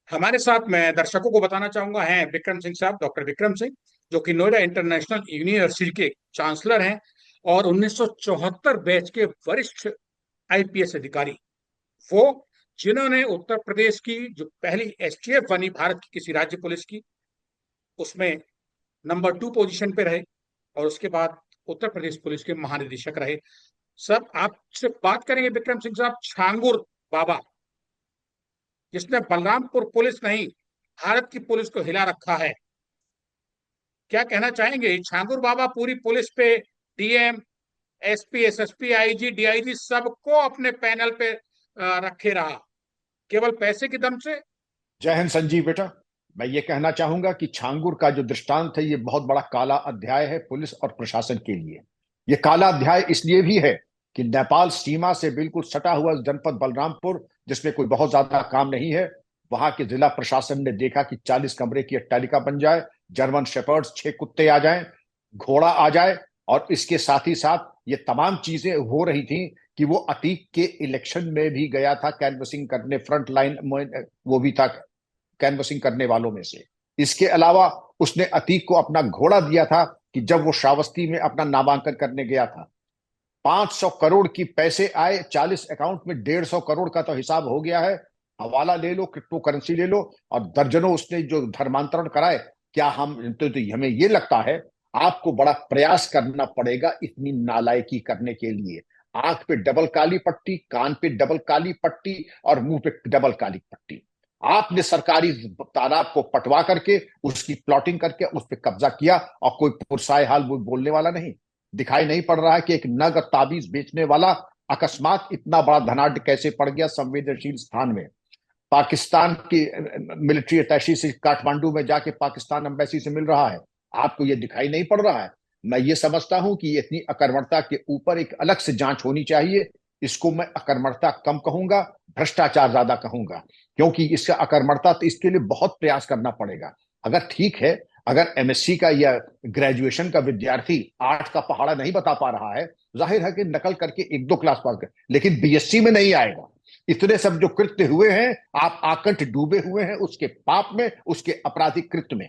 हमारे साथ मैं दर्शकों को बताना चाहूंगा हैं विक्रम सिंह साहब, डॉक्टर विक्रम सिंह, जो कि नोएडा इंटरनेशनल यूनिवर्सिटी के चांसलर हैं और 1974 बैच के वरिष्ठ आईपीएस अधिकारी। वो जिन्होंने उत्तर प्रदेश की जो पहली एसटीएफ बनी भारत की किसी राज्य पुलिस की, उसमें नंबर 2 पोजीशन पे रहे और उसके बाद उत्तर प्रदेश पुलिस के महानिदेशक रहे। सब आपसे बात करेंगे विक्रम सिंह साहब छांगुर बाबा, जिसने बलरामपुर पुलिस नहीं भारत की पुलिस को हिला रखा है। क्या कहना चाहेंगे? छांगुर बाबा पूरी पुलिस पे DM, SP, SSP, IG, DIG सबको अपने पैनल पे रखे रहा, केवल पैसे के दम से। जय हिंद संजीव बेटा। मैं ये कहना चाहूंगा कि छांगुर का जो दृष्टांत है, ये बहुत बड़ा काला अध्याय है पुलिस और प्रशासन के लिए। ये काला अध्याय इसलिए भी है कि नेपाल सीमा से बिल्कुल सटा हुआ जनपद बलरामपुर, जिसमें कोई बहुत ज्यादा काम नहीं है, वहां के जिला प्रशासन ने देखा कि 40 कमरे की अट्टालिका बन जाए, जर्मन शेपर्ड्स 6 कुत्ते आ जाएं, घोड़ा आ जाए, और इसके साथ ही साथ ये तमाम चीजें हो रही थी कि वो अतीक के इलेक्शन में भी गया था कैनवसिंग करने, फ्रंट लाइन वो भी था कैनवसिंग करने वालों में से। इसके अलावा उसने अतीक को अपना घोड़ा दिया था कि जब वो श्रावस्ती में अपना नामांकन करने गया था, 500 करोड़ की पैसे आए, 40 अकाउंट में 150 करोड़ का तो हिसाब हो गया है। हवाला ले लो, क्रिप्टो करेंसी ले लो, और दर्जनों उसने जो धर्मांतरण कराए। क्या तो हमें ये लगता है आपको बड़ा प्रयास करना पड़ेगा इतनी नालायकी करने के लिए। आंख पे डबल काली पट्टी, कान पे डबल काली पट्टी और मुंह पे डबल काली पट्टी। आपने सरकारी तालाब को पटवा करके उसकी प्लॉटिंग करके उस पर कब्जा किया, और कोई पुरसाए हाल वो बोलने वाला नहीं। दिखाई नहीं पड़ रहा है कि एक नग ताबीज बेचने वाला अकस्मात इतना बड़ा धनाढ्य कैसे पड़ गया संवेदनशील स्थान में। पाकिस्तान की मिलिट्री अटैची से काठमांडू में जाके पाकिस्तान एम्बेसी से मिल रहा है। आपको ये दिखाई नहीं पड़ रहा है? मैं ये समझता हूं कि इतनी अकर्मणता के ऊपर एक अलग से जांच होनी चाहिए। इसको मैं अकर्मणता कम कहूंगा, भ्रष्टाचार ज्यादा कहूंगा, क्योंकि इसका अकर्मणता तो इसके लिए बहुत प्रयास करना पड़ेगा। अगर ठीक है, अगर एमएससी का या ग्रेजुएशन का विद्यार्थी 8 का पहाड़ा नहीं बता पा रहा है, जाहिर है कि नकल करके 1-2 क्लास पास कर, लेकिन बीएससी में नहीं आएगा। इतने सब जो कृत्य हुए हैं, आप आकंठ डूबे हुए हैं उसके पाप में, उसके आपराधिक कृत्य में।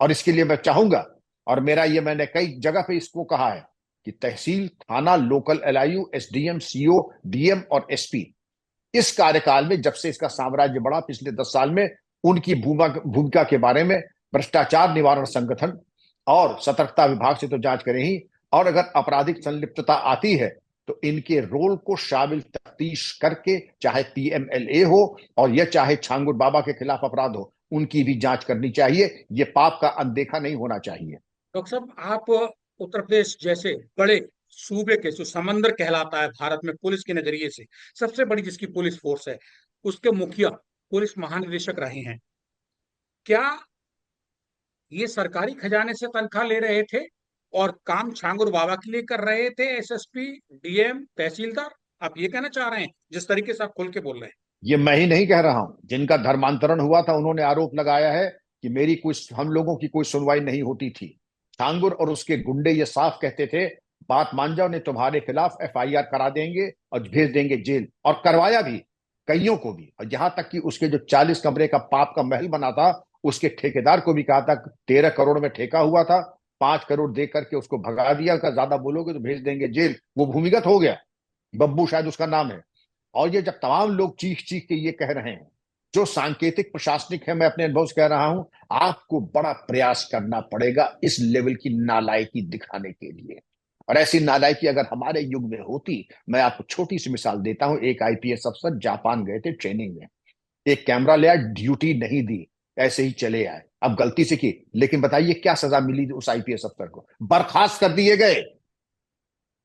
और इसके लिए मैं चाहूंगा, और मेरा ये, मैंने कई जगह पे इसको कहा है कि तहसील, थाना, local LIU, SDM, CO, DM और एसपी, इस कार्यकाल में जब से इसका साम्राज्य बढ़ा पिछले 10 साल में, उनकी भूमिका के बारे में भ्रष्टाचार निवारण संगठन और सतर्कता विभाग से तो जांच करें ही, और अगर आपराधिक संलिप्तता आती है तो इनके रोल को शामिल तफ्तीश करके, चाहे पीएमएलए हो और यह चाहे छांगुर बाबा के खिलाफ अपराध हो, उनकी भी जांच करनी चाहिए। ये पाप का अनदेखा नहीं होना चाहिए। डॉक्टर साहब, आप उत्तर प्रदेश जैसे बड़े सूबे के, जो समंदर कहलाता है भारत में पुलिस के नजरिए से, सबसे बड़ी जिसकी पुलिस फोर्स है, उसके मुखिया पुलिस महानिदेशक रहे हैं। क्या ये सरकारी खजाने से तनख्वाह ले रहे थे और काम छांगुर बाबा के लिए कर रहे थे? एसएसपी, डीएम, तहसीलदार, आप ये कहना चाह रहे हैं जिस तरीके से आप खुल के बोल रहे हैं? ये मैं ही नहीं कह रहा हूं, जिनका धर्मांतरण हुआ था उन्होंने आरोप लगाया है कि मेरी कोई, हम लोगों की कोई सुनवाई नहीं होती थी। छांगुर और उसके गुंडे ये साफ कहते थे, बात मान जाओ नहीं तुम्हारे खिलाफ एफआईआर करा देंगे और भेज देंगे जेल, और करवाया भी कईयों को भी। और यहां तक कि उसके जो 40 कमरे का पाप का महल बना था, उसके ठेकेदार को भी कहा था, 13 करोड़ में ठेका हुआ था, 5 करोड़ दे करके उसको भगा दिया, का ज्यादा बोलोगे तो भेज देंगे जेल। वो भूमिगत हो गया, बब्बू शायद उसका नाम है। और ये जब तमाम लोग चीख चीख के ये कह रहे हैं, जो सांकेतिक प्रशासनिक है, मैं अपने अनुभव से कह रहा हूं, आपको बड़ा प्रयास करना पड़ेगा इस लेवल की नालायकी दिखाने के लिए। और ऐसी नालायकी अगर हमारे युग में होती, मैं आपको छोटी सी मिसाल देता हूं। एक आईपीएस अफसर जापान गए थे ट्रेनिंग में, एक कैमरा ले आए, ड्यूटी नहीं दी, ऐसे ही चले आए। अब गलती से की, लेकिन बताइए क्या सजा मिली उस आईपीएस अफसर को? बर्खास्त कर दिए गए।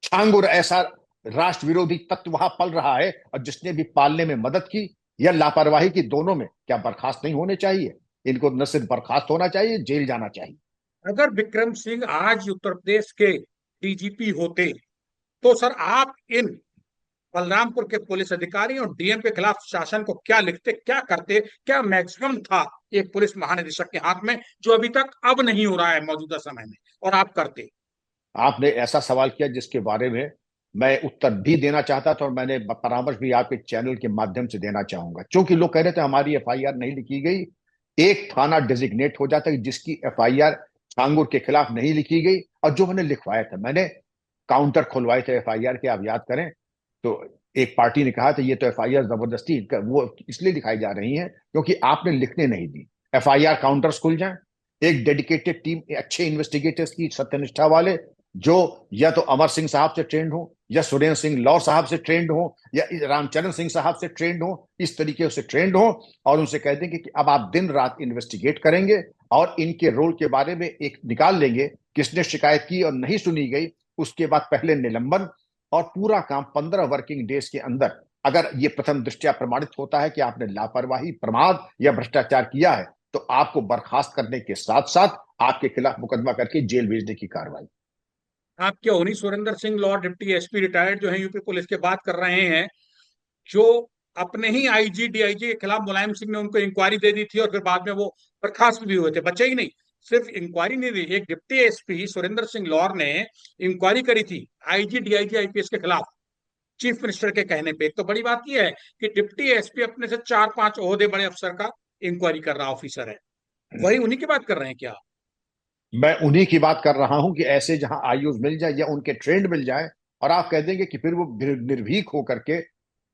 छांगुर ऐसा राष्ट्र विरोधी तत्व वहां पल रहा है, और जिसने भी पालने में मदद की या लापरवाही की, दोनों में क्या बर्खास्त नहीं होने चाहिए? इनको न सिर्फ बर्खास्त होना चाहिए, जेल जाना चाहिए। अगर विक्रम सिंह आज उत्तर प्रदेश के डीजीपी होते, तो सर आप इन बलरामपुर के पुलिस अधिकारी और डीएम के खिलाफ शासन को क्या लिखते, क्या करते? क्या मैक्सिमम था एक पुलिस महानिदेशक के हाथ में, जो अभी तक अब नहीं हो रहा है मौजूदा समय में, और आप करते? आपने ऐसा सवाल किया जिसके बारे में मैं उत्तर भी देना चाहता था और मैंने परामर्श भी आपके चैनल के माध्यम से देना चाहूंगा, क्योंकि लोग कह रहे थे हमारी एफआईआर नहीं लिखी गई। एक थाना डिजिग्नेट हो जाता है जिसकी एफआईआर छांगुर के खिलाफ नहीं लिखी गई, और जो मैंने लिखवाया था, मैंने काउंटर खुलवाए थे एफआईआर के, आप याद करें तो एक पार्टी ने कहा था ये तो एफआईआर जबरदस्ती वो इसलिए दिखाई जा रही है क्योंकि आपने लिखने नहीं दी। एफआईआर काउंटर्स खुल जाएं, एक डेडिकेटेड टीम, अच्छे इन्वेस्टिगेटर्स की सत्यनिष्ठा वाले, जो या तो अमर सिंह साहब से ट्रेंड हो, या सुरेंद्र सिंह लौर साहब से ट्रेंड हो, या रामचरण सिंह साहब से ट्रेंड हो, इस तरीके से ट्रेंड हो, और उनसे कह देंगे कि अब आप दिन रात इन्वेस्टिगेट करेंगे और इनके रोल के बारे में एक निकाल लेंगे, किसने शिकायत की और नहीं सुनी गई, उसके बाद पहले निलंबन, और पूरा काम 15 वर्किंग डेज के अंदर अगर ये प्रथम दृष्टया प्रमाणित होता है कि आपने लापरवाही, प्रमाद या भ्रष्टाचार किया है, तो आपको बर्खास्त करने के साथ साथ आपके खिलाफ मुकदमा करके जेल भेजने की कार्रवाई। आप क्या उन्हीं Surendra Singh Lord deputy SP retired जो है यूपी पुलिस के बात कर रहे हैं, जो अपने ही आईजी डीआईजी के खिलाफ मुलायम सिंह ने उनको इंक्वायरी दे दी थी और फिर बाद में वो बर्खास्त भी हुए थे? बचे ही नहीं, सिर्फ इंक्वायरी नहीं दी, एक डिप्टी एसपी सुरेंद्र सिंह लौर ने इंक्वायरी करी थी आईजी डीआईजी आईपीएस के खिलाफ चीफ मिनिस्टर के कहने पे। तो बड़ी बात यह है कि डिप्टी एसपी अपने से 4-5 ओहदे बड़े अफसर का इंक्वायरी कर रहा ऑफिसर है, वही उन्हीं की बात कर रहे हैं क्या? मैं उन्हीं की बात कर रहा हूं कि ऐसे जहां आईयूज मिल जाए या उनके ट्रेंड मिल जाए, और आप कह देंगे कि फिर वो निर्भीक होकर के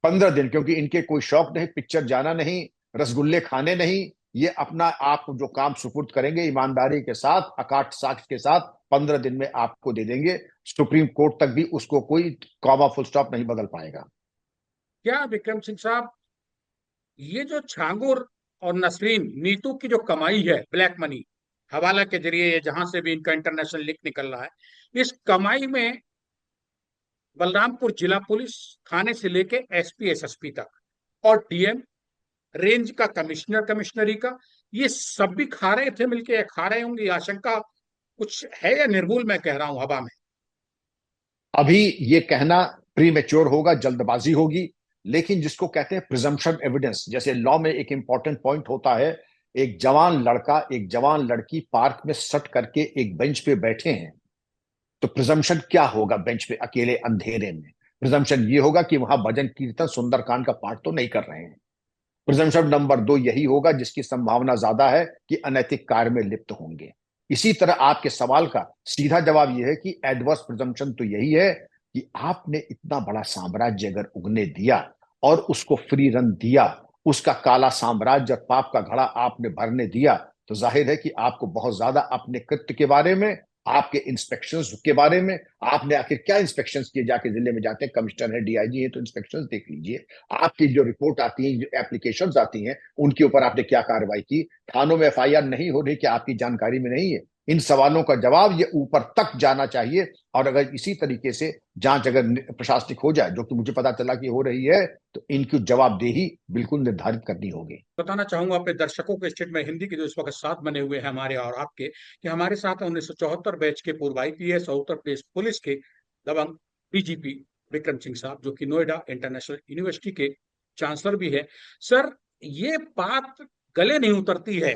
15 दिन, क्योंकि इनके कोई शौक नहीं, पिक्चर जाना नहीं, रसगुल्ले खाने नहीं, ये अपना आप जो काम सुपुर्द करेंगे ईमानदारी के साथ, अकाट साक्ष्य के साथ, 15 दिन में आपको दे देंगे। सुप्रीम कोर्ट तक भी उसको कोई कॉमा फुल स्टॉप नहीं बदल पाएगा। क्या विक्रम सिंह साहब, ये जो छांगुर और नसरीन नीतू की जो कमाई है, ब्लैक मनी हवाला के जरिए जहां से भी इनका इंटरनेशनल लिंक निकल रहा है, इस कमाई में बलरामपुर जिला पुलिस थाने से लेके एसपी एसएसपी तक और डीएम रेंज का कमिश्नर कमिश्नरी का, ये सब भी खा रहे थे मिलके, खा रहे होंगे, आशंका कुछ है या निर्भुल मैं कह रहा हूं हवा में? अभी ये कहना प्री मेच्योर होगा, जल्दबाजी होगी, लेकिन जिसको कहते हैं प्रिजम्पशन एविडेंस, जैसे लॉ में एक इंपॉर्टेंट पॉइंट होता है, एक जवान लड़का एक जवान लड़की पार्क में सट करके एक बेंच पे बैठे हैं, तो प्रिजम्पशन क्या होगा? बेंच पे अकेले अंधेरे में प्रिजम्पशन ये होगा कि वहां भजन कीर्तन सुंदरकांड का पाठ तो नहीं कर रहे हैं। प्रिजम्पशन नंबर 2 यही होगा जिसकी संभावना ज्यादा है कि अनैतिक कार्य में लिप्त होंगे। इसी तरह आपके सवाल का सीधा जवाब यह है कि एडवर्स प्रिजम्पशन तो यही है कि आपने इतना बड़ा साम्राज्य अगर उगने दिया और उसको फ्री रन दिया, उसका काला साम्राज्य और पाप का घड़ा आपने भरने दिया, तो जाहिर है कि आपको बहुत ज्यादा अपने कृत्य के बारे में, आपके इंस्पेक्शंस के बारे में, आपने आखिर क्या इंस्पेक्शंस किए, जाके जिले में जाते हैं, कमिश्नर है डीआईजी है तो इंस्पेक्शंस देख लीजिए, आपकी जो रिपोर्ट आती है, जो एप्लीकेशंस आती हैं, उनके ऊपर आपने क्या कार्रवाई की, थानों में एफआईआर नहीं हो रही, क्या आपकी जानकारी में नहीं है? इन सवालों का जवाब ये ऊपर तक जाना चाहिए। और अगर इसी तरीके से जांच अगर प्रशासनिक हो जाए, जो कि मुझे पता चला कि हो रही है, तो इनकी जवाबदेही बिल्कुल निर्धारित करनी होगी। बताना चाहूंगा अपने दर्शकों के स्टेट में हिंदी के जो इस वक्त साथ बने हुए हैं हमारे और आपके, कि हमारे साथ 1974 बैच के पूर्व आईपीएस और उत्तर प्रदेश पुलिस के दबंग डीजीपी विक्रम सिंह साहब, जो कि नोएडा इंटरनेशनल यूनिवर्सिटी के चांसलर भी है। सर, ये बात गले नहीं उतरती है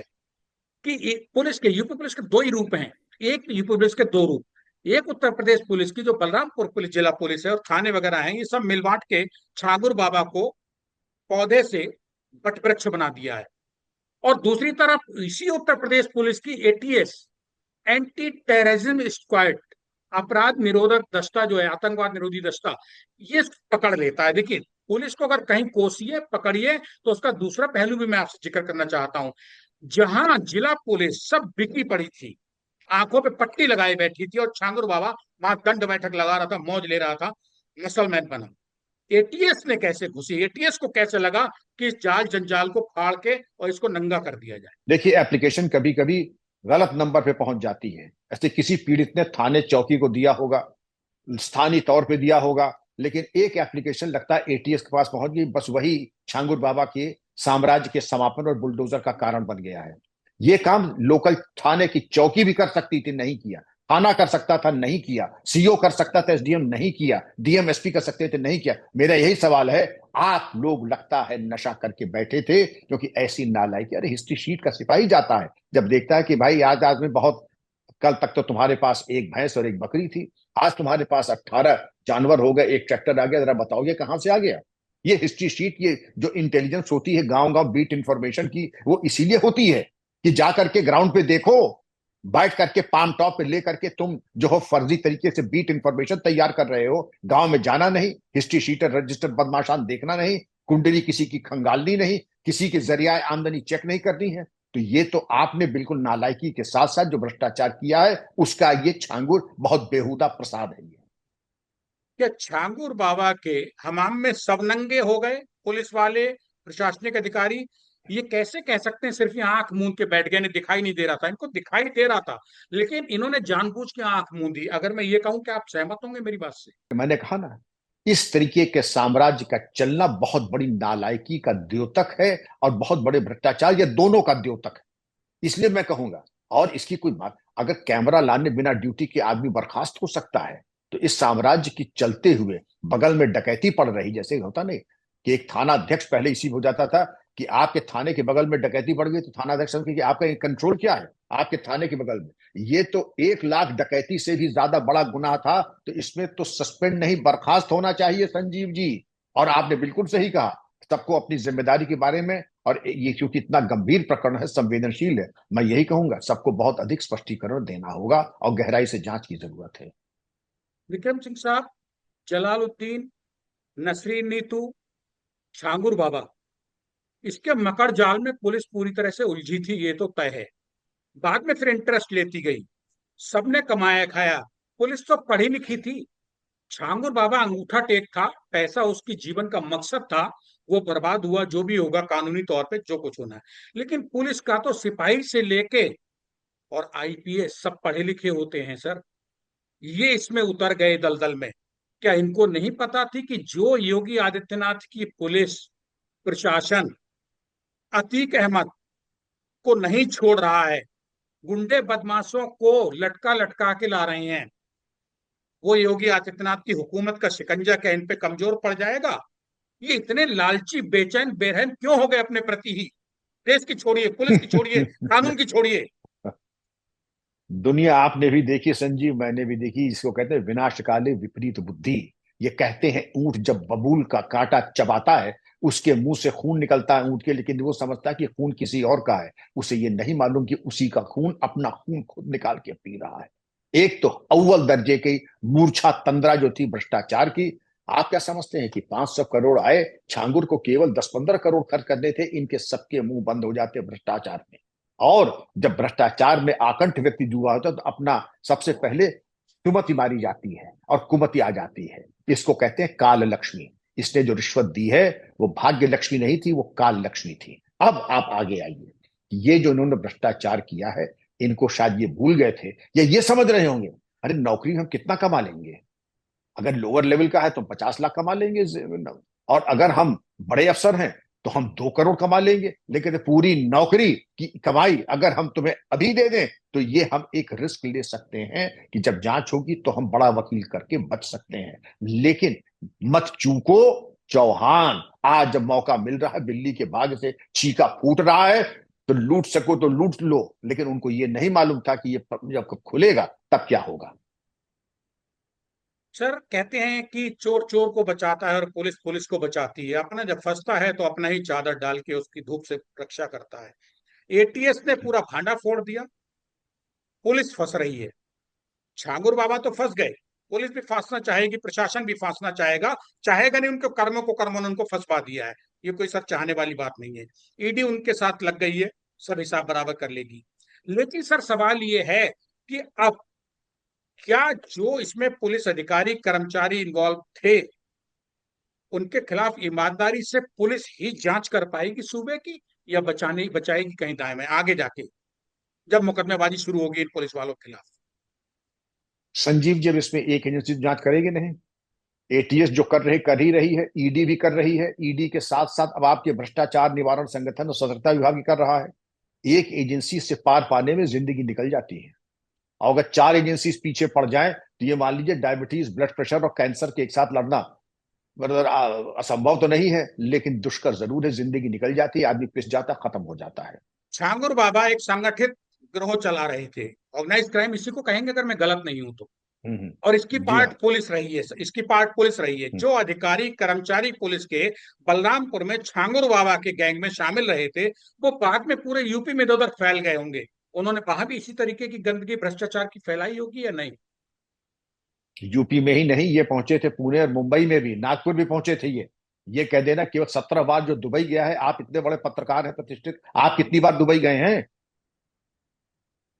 कि पुलिस के, यूपी पुलिस के दो ही रूप हैं, एक यूपी पुलिस के दो रूप, एक उत्तर प्रदेश पुलिस की जो बलरामपुर पुलिस जिला पुलिस है और थाने वगैरह हैं, ये सब मिल बांट के छागुर बाबा को पौधे से वट वृक्ष बना दिया है। और दूसरी तरफ इसी उत्तर प्रदेश पुलिस की एटीएस, एंटी टेररिज्म स्क्वाड, अपराध निरोधक दस्ता जो है, आतंकवाद निरोधी दस्ता, ये पकड़ लेता है। देखिए, पुलिस को अगर कहीं कोसिए पकड़िए तो उसका दूसरा पहलू भी मैं आपसे जिक्र करना चाहता हूं। जहां जिला पुलिस सब बिकी पड़ी थी, आंखों पे पट्टी लगाई बैठी थी और छांगुर बाबा वहां दंड बैठक लगा रहा था, मौज ले रहा था, मसलमैन बना, एटीएस में कैसे घुसी? एटीएस को कैसे लगा कि इस जाल जंजाल को फाड़ के और इसको नंगा कर दिया जाए? देखिए, एप्लीकेशन कभी कभी गलत नंबर पे पहुंच जाती है। ऐसे किसी पीड़ित ने थाने चौकी को दिया होगा, स्थानीय तौर पे दिया होगा, लेकिन एक एप्लीकेशन लगता है एटीएस के पास पहुंच गई, बस वही छांगुर बाबा के साम्राज्य के समापन और बुलडोजर का कारण बन गया है। ये काम लोकल थाने की चौकी भी कर सकती थी, नहीं किया। थाना कर सकता था, नहीं किया। सीओ कर सकता था, एसडीएम नहीं किया। डीएम एसपी कर सकते थे, नहीं किया। मेरा यही सवाल है, आप लोग लगता है नशा करके बैठे थे, क्योंकि ऐसी नालायकी, अरे हिस्ट्री शीट का सिपाही जाता है जब देखता है कि भाई आज आदमी बहुत, कल तक तो तुम्हारे पास एक भैंस और एक बकरी थी, आज तुम्हारे पास 18 जानवर हो गए, एक ट्रैक्टर आ गया, जरा बताओगे कहां से आ गया? ये हिस्ट्री शीट, ये जो इंटेलिजेंस होती है गांव गांव बीट इंफॉर्मेशन की, वो इसीलिए होती है कि जा करके ग्राउंड पे देखो, बैठ करके पाम टॉप पे ले करके तुम जो हो फर्जी तरीके से बीट इंफॉर्मेशन तैयार कर रहे हो। गांव में जाना नहीं, हिस्ट्री शीटर रजिस्टर बदमाशान देखना नहीं, कुंडली किसी की खंगालनी नहीं, किसी के जरिया आमदनी चेक नहीं करनी है। तो ये तो आपने बिल्कुल नालायकी के साथ साथ जो भ्रष्टाचार किया है उसका ये छांगुर बहुत बेहुदा प्रसाद है। ये क्या छांगुर बाबा के हमाम में सब नंगे हो गए? पुलिस वाले, प्रशासनिक अधिकारी, ये कैसे कह सकते हैं सिर्फ ये आंख मूंद के बैठ गए, इन्हें दिखाई नहीं दे रहा था? इनको दिखाई दे रहा था, लेकिन इन्होंने जानबूझ के आंख मूंदी। अगर मैं ये कहूं कि आप सहमत होंगे मेरी बात से? मैंने कहा ना, इस तरीके के साम्राज्य का चलना बहुत बड़ी नालायकी का द्योतक है और बहुत बड़े भ्रष्टाचार, ये दोनों का द्योतक है। इसलिए मैं कहूंगा, और इसकी कोई बात, अगर कैमरा लाने बिना ड्यूटी के आदमी बर्खास्त हो सकता है, तो इस साम्राज्य की चलते हुए बगल में डकैती पड़ रही, जैसे होता नहीं कि एक थाना अध्यक्ष पहले इसी हो जाता था कि आपके थाने के बगल में डकैती बढ़ गई तो थाना अध्यक्ष समझे कि आपका कंट्रोल क्या है आपके थाने के बगल में। ये तो 1 लाख डकैती से भी ज्यादा बड़ा गुनाह था, तो इसमें तो सस्पेंड नहीं बर्खास्त होना चाहिए संजीव जी। और आपने बिल्कुल सही कहा, सबको अपनी जिम्मेदारी के बारे में, और ये क्योंकि इतना गंभीर प्रकरण है, संवेदनशील है, मैं यही कहूंगा सबको बहुत अधिक स्पष्टीकरण देना होगा और गहराई से जांच की जरूरत है। विक्रम सिंह साहब, जलालुद्दीन, नसरीन नीतू, छांगुर बाबा, इसके मकड़ जाल में पुलिस पूरी तरह से उलझी थी, ये तो तय है। बाद में फिर इंटरेस्ट लेती गई, सबने कमाया खाया। पुलिस तो पढ़ी लिखी थी, छांगुर बाबा अंगूठा टेक था, पैसा उसकी जीवन का मकसद था। वो बर्बाद हुआ, जो भी होगा कानूनी तौर पे जो कुछ होना है। लेकिन पुलिस का तो सिपाही से लेके और आईपीएस सब पढ़े लिखे होते हैं सर। ये इसमें उतर गए दलदल में। क्या इनको नहीं पता थी कि जो योगी आदित्यनाथ की पुलिस प्रशासन अतीक अहमद को नहीं छोड़ रहा है, गुंडे बदमाशों को लटका लटका के ला रहे हैं, वो योगी आदित्यनाथ की हुकूमत का शिकंजा क्या इन पे कमजोर पड़ जाएगा? ये इतने लालची, बेचैन, बेरहम क्यों हो गए अपने प्रति ही? देश की छोड़िए, पुलिस की छोड़िए, कानून की छोड़िए। दुनिया आपने भी देखी संजीव, मैंने भी देखी, इसको कहते हैं विनाशकाले विपरीत बुद्धि। ये कहते हैं ऊंट जब बबूल का कांटा चबाता है उसके मुंह से खून निकलता है ऊंट के, लेकिन वो समझता है कि खून किसी और का है, उसे ये नहीं मालूम कि उसी का खून अपना खून खुद निकाल के पी रहा है। एक तो अव्वल दर्जे की मूर्छा तंद्रा जो थी भ्रष्टाचार की। आप क्या समझते हैं कि 500 करोड़ आए, छांगुर को केवल 10-15 करोड़ खर्च करने थे, इनके सबके मुंह बंद हो जाते भ्रष्टाचार में। और जब भ्रष्टाचार में आकंठ व्यक्ति जुआ होता है तो अपना सबसे पहले सुमति मारी जाती है और कुमति आ जाती है। इसको कहते हैं काल लक्ष्मी। इसने जो रिश्वत दी है वो भाग्य लक्ष्मी नहीं थी, वो काल लक्ष्मी थी। अब आप आगे आइए, ये जो इन्होंने भ्रष्टाचार किया है, इनको शायद ये भूल गए थे या ये समझ रहे होंगे, अरे नौकरी हम कितना कमा लेंगे, अगर लोअर लेवल का है तो 50 लाख कमा लेंगे, और अगर हम बड़े अफसर हैं तो हम 2 करोड़ कमा लेंगे। लेकिन पूरी नौकरी की कमाई अगर हम तुम्हें अभी दे दें तो ये हम एक रिस्क ले सकते हैं कि जब जांच होगी तो हम बड़ा वकील करके बच सकते हैं। लेकिन मत चूको चौहान, आज जब मौका मिल रहा है, बिल्ली के भाग से छीका फूट रहा है, तो लूट सको तो लूट लो। लेकिन उनको ये नहीं मालूम था कि ये जब खुलेगा तब क्या होगा। सर, कहते हैं कि चोर चोर को बचाता है और पुलिस पुलिस को बचाती है। अपना जब फंसता है तो अपना ही चादर डाल के उसकी धूप से रक्षा करता है। एटीएस ने पूरा भांडा फोड़ दिया, पुलिस फंस रही है। छांगुर बाबा तो फंस गए, पुलिस भी फांसना चाहेगी, प्रशासन भी फांसना चाहेगा। चाहेगा नहीं, उनके कर्मों ने उनको फंसवा दिया है। ये कोई सर चाहने वाली बात नहीं है। ईडी उनके साथ लग गई है, सब हिसाब बराबर कर लेगी। लेकिन सर सवाल ये है कि अब क्या जो इसमें पुलिस अधिकारी कर्मचारी इन्वॉल्व थे, उनके खिलाफ ईमानदारी से पुलिस ही जांच कर पाएगी सूबे की, या बचाने बचाएगी कहीं दाएं में आगे जाके जब मुकदमेबाजी शुरू होगी इन पुलिस वालों के खिलाफ? संजीव, जब इसमें एक एजेंसी जांच करेगी नहीं, एटीएस जो कर ही रही है, ईडी भी कर रही है, ईडी के साथ साथ अब आपके भ्रष्टाचार निवारण संगठन और सतर्कता विभाग भी कर रहा है। एक एजेंसी से पार पाने में जिंदगी निकल जाती है। और अगर 4 एजेंसी पीछे पड़ जाए तो ये मान लीजिए डायबिटीज, ब्लड प्रेशर और कैंसर के एक साथ लड़ना मतलब असंभव तो नहीं है, लेकिन दुष्कर जरूर है। जिंदगी निकल जाती है, आदमी पिस जाता, खत्म हो जाता है। छांगुर बाबा एक संगठित गिरोह चला रहे थे, ऑर्गेनाइज क्राइम इसी को कहेंगे अगर मैं गलत नहीं हूं तो। और इसकी जी पार्ट हाँ। पुलिस रही है, इसकी पार्ट पुलिस रही है। जो अधिकारी कर्मचारी पुलिस के बलरामपुर में छांगुर बाबा के गैंग में शामिल रहे थे, वो बाद में पूरे यूपी में इधर उधर फैल गए होंगे। उन्होंने वहां भी इसी तरीके की गंदगी भ्रष्टाचार की फैलाई होगी या नहीं? यूपी में ही नहीं, ये पहुंचे थे पुणे और मुंबई में भी, नागपुर भी पहुंचे थे ये कह देना केवल 17 बार जो दुबई गया है, आप इतने बड़े पत्रकार हैं प्रतिष्ठित, आप कितनी बार दुबई गए हैं?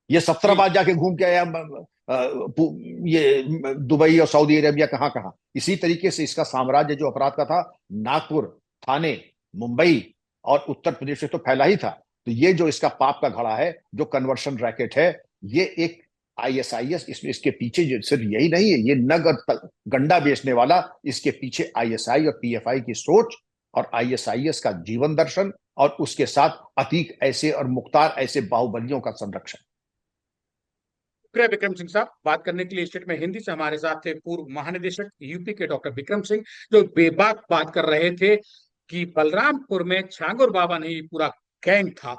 ये 17 बार जी। जाके घूम के आया ये दुबई और सऊदी अरेबिया, कहाँ कहाँ। इसी तरीके से इसका साम्राज्य जो अपराध का था, नागपुर, थाने, मुंबई और उत्तर प्रदेश से तो फैला ही था। तो ये जो इसका पाप का घड़ा है, जो कन्वर्शन रैकेट है, ये एक आईएसआईएस, इसमें इसके पीछे जो सिर्फ यही नहीं है, ये नग और गंडा बेचने वाला, इसके पीछे आईएसआई और पीएफआई की सोच और आईएसआईएस का जीवन दर्शन और उसके साथ अतीक ऐसे और मुख्तार ऐसे बाहुबलियों का संरक्षण। शुक्रिया विक्रम सिंह साहब, बात करने के लिए स्टेट में हिंदी से हमारे साथ थे पूर्व महानिदेशक यूपी के डॉक्टर विक्रम सिंह, जो बेबाक बात कर रहे थे कि बलरामपुर में छांगुर बाबा नहीं पूरा गैंग था,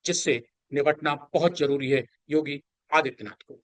जिससे निपटना बहुत जरूरी है योगी आदित्यनाथ को।